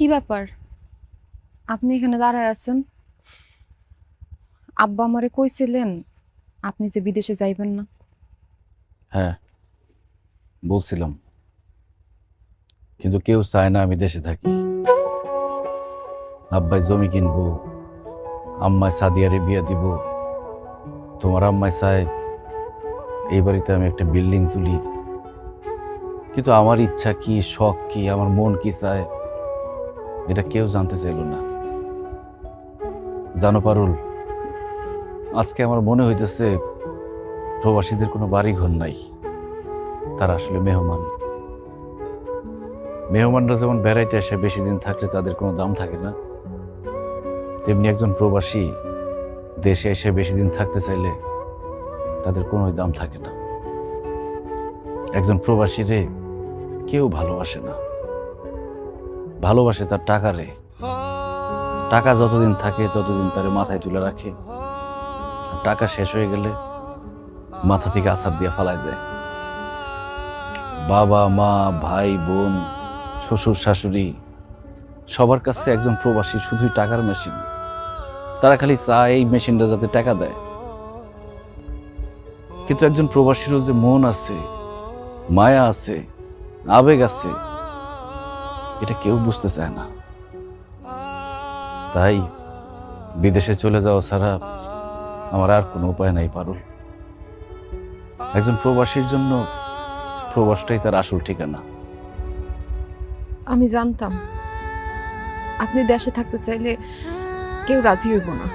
কি ব্যাপার? আপনি এখানে দাঁড়ায় আছেন? আব্বা আমারে কইছিলেন আপনি যে বিদেশে যাইবেন না। হ্যাঁ, বলছিলাম, কিন্তু কেউ চায় না আমি দেশে থাকি। আব্বাই জমি কিনবো, আম্মায় সাদিয়ারে বিয়া দিব, তোমার আম্মায় চায় এই বাড়িতে আমি একটা বিল্ডিং তুলি। কিন্তু আমার ইচ্ছা কি, শখ কি, আমার মন কি চায়, এটা কেউ জানতে চাইল না। জানো পারুল, আজকে আমার মনে হইতেছে প্রবাসীদের কোনো বাড়ি ঘর নাই, তারা আসলে মেহমান। মেহমানরা যেমন বেড়াইতে আসে, বেশি দিন থাকলে তাদের কোনো দাম থাকে না, তেমনি একজন প্রবাসী দেশে এসে বেশি দিন থাকতে চাইলে তাদের কোনো দাম থাকে না। একজন প্রবাসীরে কেউ ভালোবাসে না, ভালোবাসে তার টাকারে। টাকা যতদিন থাকে ততদিন তার মাথায় তুলে রাখে, আর টাকা শেষ হয়ে গেলে মাথা থেকে আছাড় দিয়ে ফালাই দেয়। বাবা মা, ভাই বোন, শ্বশুর শাশুড়ি, সবার কাছে একজন প্রবাসী শুধুই টাকার মেশিন। তারা খালি চায় এই মেশিনটা যাতে টাকা দেয়। কিন্তু একজন প্রবাসীরও যে মন আছে, মায়া আছে, আবেগ আছে, এটা কেউ বুঝতে চায় না। তাই বিদেশে চলে যাওয়া ছাড়া আমার আর কোনো উপায় নাই পারুল। একজন প্রবাসীর জন্য প্রবাসটাই তার আসল ঠিকানা। আমি জানতাম আপনি দেশে থাকতে চাইলে কেউ রাজি হইব না,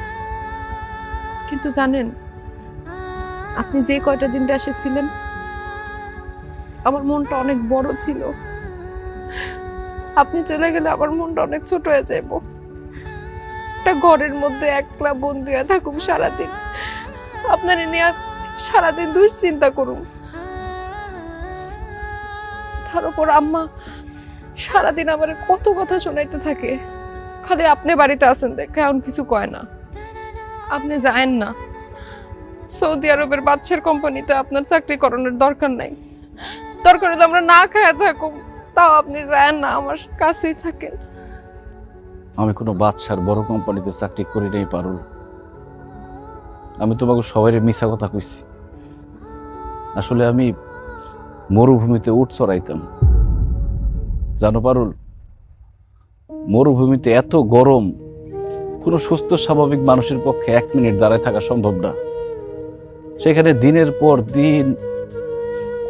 কিন্তু জানেন আপনি যে কয়টা দিন দেশে ছিলেন আমার মনটা অনেক বড় ছিল। আপনি চলে গেলে আমার মনটা অনেক ছোট হয়ে যাইব। একটা ঘরের মধ্যে একলা বন্দি হয়ে থাকুম সারাদিন, আপনার নিয়ে সারাদিন দুশ্চিন্তা করুম। তার উপর আম্মা সারাদিন আমার কত কথা শোনাইতে থাকে, খালি আপনি বাড়িতে আছেন দেখে এমন কিছু কয় না। আপনি যায়েন না, সৌদি আরবের বাদশার কোম্পানিতে আপনার চাকরি করানোর দরকার নাই। দরকার হলে আমরা না খায়া থাকুম, তাও আপনি যায়েন না, আমার কাছেই থাকেন। আমি কোনো বাদশার বড় কোম্পানিতে চাকরি করি নাই পারুল। আমি তোমাকে সবাই মিছা কথা কইছি। আসলে আমি মরুভূমিতে উট চড়াইতাম। জানো পারুল, মরুভূমিতে এত গরম, কোনো সুস্থ স্বাভাবিক মানুষের পক্ষে 1 মিনিট দাঁড়ায় থাকা সম্ভব না। সেখানে দিনের পর দিন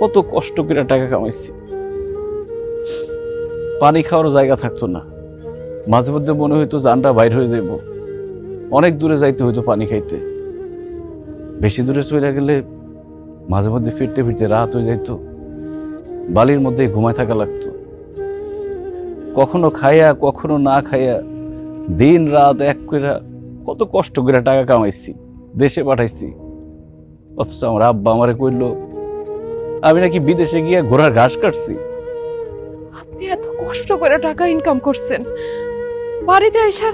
কত কষ্ট করে টাকা কামাইছি। পানি খাওয়ার জায়গা থাকতো না, মাঝে মধ্যে মনে হইতো জানটা বাইর হয়ে যাইব। অনেক দূরে যাইতে হইতো পানি খাইতে। বেশি দূরে চলে গেলে মাঝে মধ্যে ফিরতে ফিরতে রাত হয়ে যাইতো, বালির মধ্যে ঘুমায় থাকা লাগতো। কখনো খাইয়া কখনো না খাইয়া দিন রাত এক করে কত কষ্ট করে টাকা কামাইছি, দেশে পাঠাইছি। অথচ আমার আব্বা আমারে কইলো আমি নাকি বিদেশে গিয়ে ঘোড়ার ঘাস কাটছি। আপনি এত কষ্ট করে টাকা ইনকাম করছেন, বাড়িতে এসে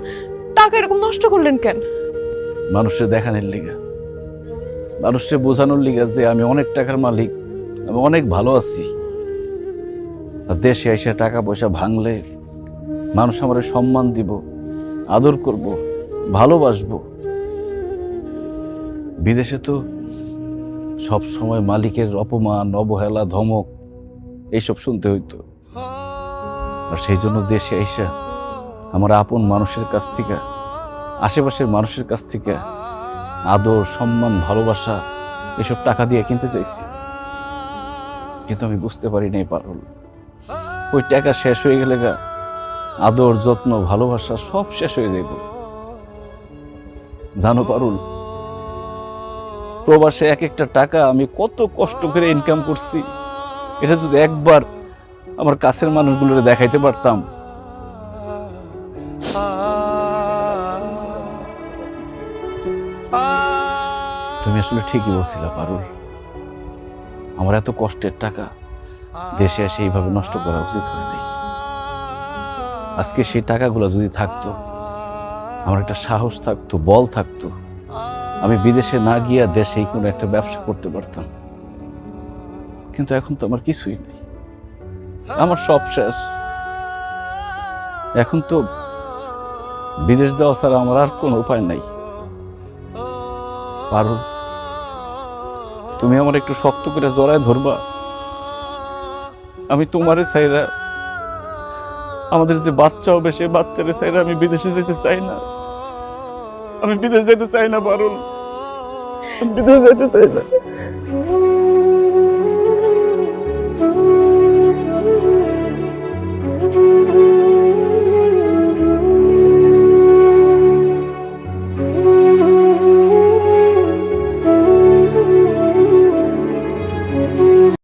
টাকা এরকম নষ্ট করলেন কেন? মানুষের দেখানোর লিগা, মানুষকে বোঝানোর লিগা যে আমি অনেক টাকার মালিক, আমি অনেক ভালো আছি। আর দেশে এসে টাকা পয়সা ভাঙলে মানুষ আমার সম্মান দিব, আদর করব, ভালোবাসবো। বিদেশে তো সব সময় মালিকের অপমান, অবহেলা, ধমক এইসব শুনতে হইতো। আর সেই জন্য দেশে আইসা আমার আপন মানুষের কাছ থেকে, আশেপাশের মানুষের কাছ থেকে আদর, সম্মান, ভালোবাসা এসব টাকা দিয়ে কিনতে চাইছি। কিন্তু আমি বুঝতে পারি নাই পারুল, ওই টাকা শেষ হয়ে গেলে গা আদর, যত্ন, ভালোবাসা সব শেষ হয়ে যাইব। জানো পারুল, প্রবাসে এক একটা টাকা আমি কত কষ্ট করে ইনকাম করছি, এটা যদি একবার আমার কাছের মানুষগুলোর দেখাইতে পারতাম। তুমি আসলে ঠিকই বলছিলা পারুল, আমার এত কষ্টের টাকা দেশে এসে এইভাবে নষ্ট করা উচিত হয় নাই। আজকে সেই টাকাগুলো যদি থাকতো, আমার একটা সাহস থাকতো, বল থাকতো, আমি বিদেশে না গিয়া দেশেই কোনো একটা ব্যবসা করতে পারতাম। কিন্তু এখন তো আমার কিছুই নেই, আমার সব শেষ। এখন তো বিদেশ যাওয়া ছাড়া আমার আর কোনো উপায় নাই। পারো, তুমি আমার একটু শক্ত করে জড়ায় ধরবা। আমি তোমারে চাইরা, আমাদের যে বাচ্চা হবে সে বাচ্চারে চাইরা আমি বিদেশে যেতে চাই না। আমি বিদেশ যেতে চাই না পারুল, বিদেশ যেতে চাই না।